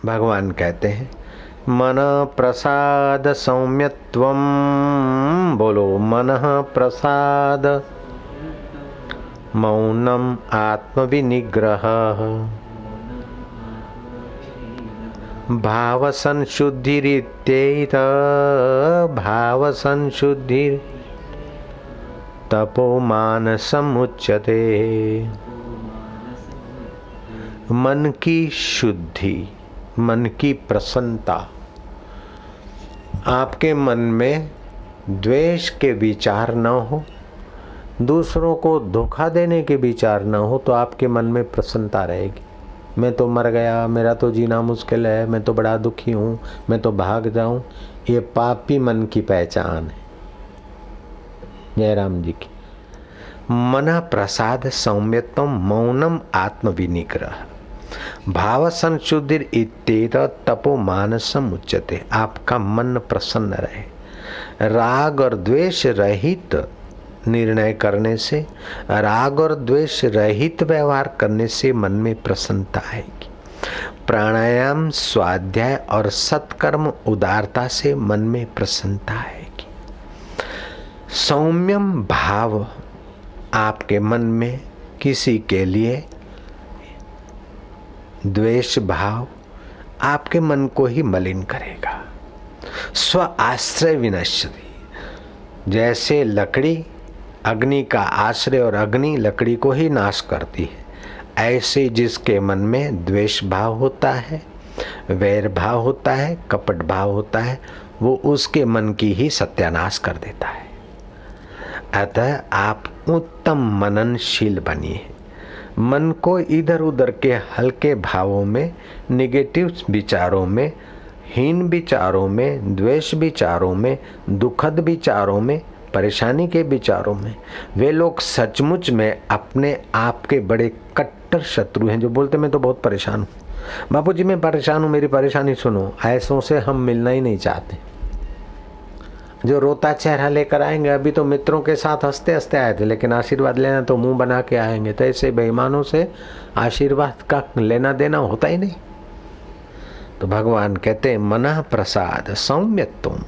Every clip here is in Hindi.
भगवान कहते हैं मन प्रसाद सौम्यत्वम, बोलो मन प्रसाद, मौनम आत्मविनिग्रह, भाव संशुद्धिरित्येत, भाव संशुद्धि तपो मानसमुच्यते। मन की शुद्धि, मन की प्रसन्नता, आपके मन में द्वेष के विचार न हो, दूसरों को धोखा देने के विचार न हो, तो आपके मन में प्रसन्नता रहेगी। मैं तो मर गया, मेरा तो जीना मुश्किल है, मैं तो बड़ा दुखी हूँ, मैं तो भाग जाऊं, ये पापी मन की पहचान है। जयराम जी की। मन प्रसाद सौम्यत्वम मौनम आत्मविनिग्रह, भाव संशुद्धि इत्येत तपो मानसम उच्यते। आपका मन प्रसन्न रहे, राग और द्वेष रहित निर्णय करने से, राग और द्वेष रहित व्यवहार करने से मन में प्रसन्नता आएगी। प्राणायाम, स्वाध्याय और सत्कर्म, उदारता से मन में प्रसन्नता आएगी। सौम्यम भाव, आपके मन में किसी के लिए द्वेष भाव आपके मन को ही मलिन करेगा। स्व आश्रय विनश्यति, जैसे लकड़ी अग्नि का आश्रय और अग्नि लकड़ी को ही नाश करती है, ऐसे जिसके मन में द्वेष भाव होता है, वैर भाव होता है, कपट भाव होता है, वो उसके मन की ही सत्यानाश कर देता है। अतः आप उत्तम मननशील बनिए। मन को इधर उधर के हल्के भावों में, निगेटिव विचारों में, हीन विचारों में, द्वेष विचारों में, दुखद विचारों में, परेशानी के विचारों में, वे लोग सचमुच में अपने आप के बड़े कट्टर शत्रु हैं, जो बोलते मैं तो बहुत परेशान हूँ, बापूजी मैं परेशान हूँ, मेरी परेशानी सुनो। ऐसों से हम मिलना ही नहीं चाहते। जो रोता चेहरा लेकर आएंगे, अभी तो मित्रों के साथ हंसते हंसते आए थे, लेकिन आशीर्वाद लेना तो मुंह बना के आएंगे, तो ऐसे बेईमानों से आशीर्वाद का लेना देना होता ही नहीं। तो भगवान कहते हैं मन प्रसाद सौम्यत्वम,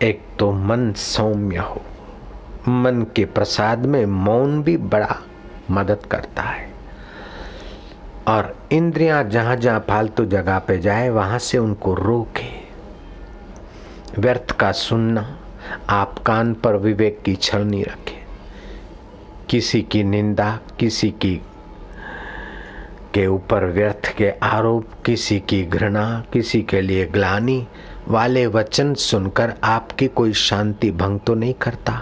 एक तो मन सौम्य हो। मन के प्रसाद में मौन भी बड़ा मदद करता है, और इंद्रियां जहां जहां फालतू जगह पे जाए वहां से उनको रोके। व्यर्थ का सुनना, आप कान पर विवेक की छलनी रखें। किसी की निंदा, किसी की के ऊपर व्यर्थ के आरोप, किसी की घृणा, किसी के लिए ग्लानि वाले वचन सुनकर आपकी कोई शांति भंग तो नहीं करता,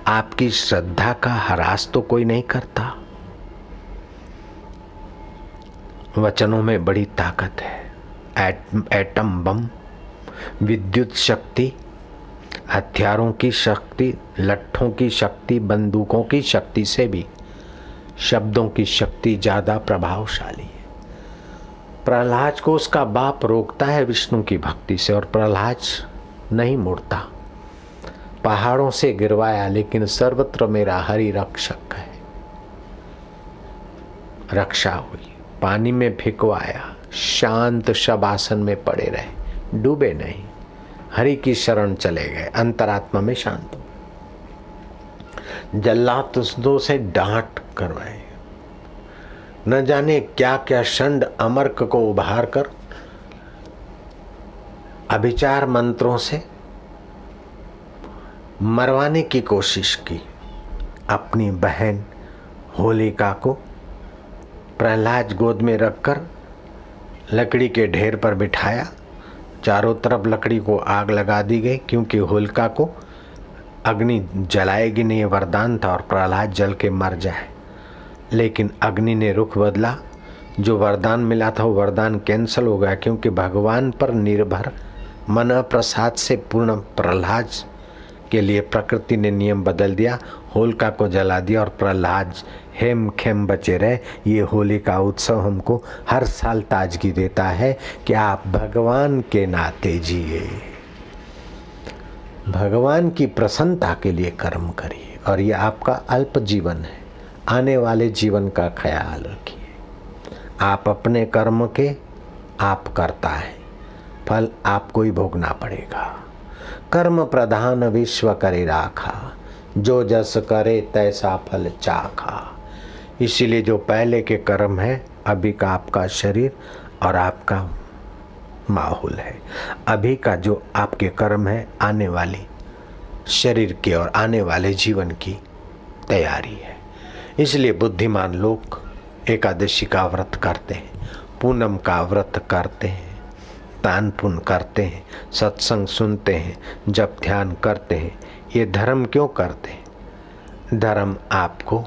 आपकी श्रद्धा का ह्रास तो कोई नहीं करता। वचनों में बड़ी ताकत है। एटम बम, विद्युत शक्ति, हथियारों की शक्ति, लट्ठों की शक्ति, बंदूकों की शक्ति से भी शब्दों की शक्ति ज्यादा प्रभावशाली है। प्रहलाद को उसका बाप रोकता है विष्णु की भक्ति से, और प्रहलाद नहीं मुड़ता। पहाड़ों से गिरवाया, लेकिन सर्वत्र मेरा हरि रक्षक है, रक्षा हुई। पानी में फिकवाया, शांत शवासन में पड़े रहे, डूबे नहीं, हरि की शरण चले गए, अंतरात्मा में शांत हो। जल्लादों से डांट करवाए, न जाने क्या क्या षंड अमर्क को उभार कर अभिचार मंत्रों से मरवाने की कोशिश की। अपनी बहन होलिका को प्रहलाद गोद में रखकर लकड़ी के ढेर पर बिठाया, चारों तरफ लकड़ी को आग लगा दी गई, क्योंकि होलिका को अग्नि जलाएगी नहीं, वरदान था, और प्रहलाद जल के मर जाए। लेकिन अग्नि ने रुख बदला, जो वरदान मिला था वो वरदान कैंसल हो गया, क्योंकि भगवान पर निर्भर मन प्रसाद से पूर्ण प्रहलाद के लिए प्रकृति ने नियम बदल दिया, होलिका को जला दिया और प्रहलाद हेम खेम बचे रहे। ये होली का उत्सव हमको हर साल ताजगी देता है कि आप भगवान के नाते जिए, भगवान की प्रसन्नता के लिए कर्म करिए। और ये आपका अल्प जीवन है, आने वाले जीवन का ख्याल रखिए। आप अपने कर्म के आप करता है, फल आपको ही भोगना पड़ेगा। कर्म प्रधान विश्व करे राखा, जो जस करे तैसा फल चाखा। इसीलिए जो पहले के कर्म है, अभी का आपका शरीर और आपका माहौल है, अभी का जो आपके कर्म है आने वाली शरीर के और आने वाले जीवन की तैयारी है। इसलिए बुद्धिमान लोग एकादशी का व्रत करते हैं, पूनम का व्रत करते हैं, दान पुण्य करते हैं, सत्संग सुनते हैं, जप ध्यान करते हैं। ये धर्म क्यों करते हैं? धर्म आपको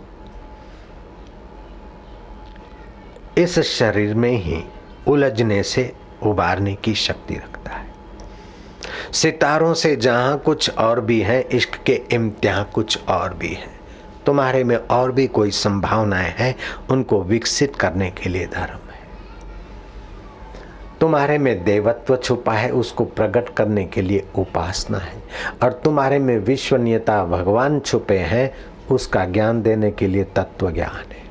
इस शरीर में ही उलझने से उबारने की शक्ति रखता है। सितारों से जहां कुछ और भी है, इश्क के इम्तिहान कुछ और भी है। तुम्हारे में और भी कोई संभावनाएं हैं, उनको विकसित करने के लिए धर्म है। तुम्हारे में देवत्व छुपा है, उसको प्रकट करने के लिए उपासना है। और तुम्हारे में विश्वनीयता भगवान छुपे हैं, उसका ज्ञान देने के लिए तत्व ज्ञान है।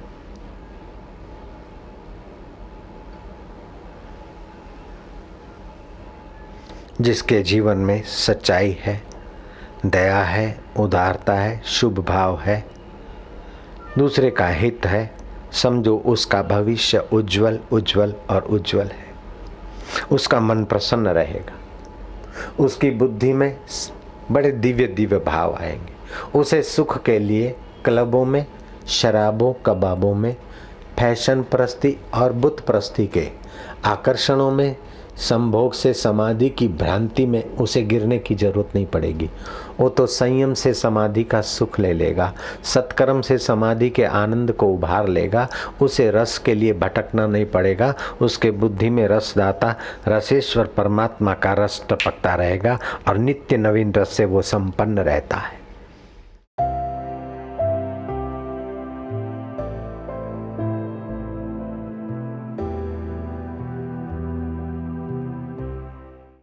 जिसके जीवन में सच्चाई है, दया है, उदारता है, शुभ भाव है, दूसरे का हित है, समझो उसका भविष्य उज्जवल उज्जवल और उज्जवल है। उसका मन प्रसन्न रहेगा, उसकी बुद्धि में बड़े दिव्य दिव्य भाव आएंगे। उसे सुख के लिए क्लबों में, शराबों, कबाबों में, फैशन प्रस्ती और बुत प्रस्ती के आकर्षणों में, संभोग से समाधि की भ्रांति में उसे गिरने की जरूरत नहीं पड़ेगी। वो तो संयम से समाधि का सुख ले लेगा, सत्कर्म से समाधि के आनंद को उभार लेगा। उसे रस के लिए भटकना नहीं पड़ेगा। उसके बुद्धि में रसदाता रसेश्वर परमात्मा का रस टपकता रहेगा और नित्य नवीन रस से वो संपन्न रहता है।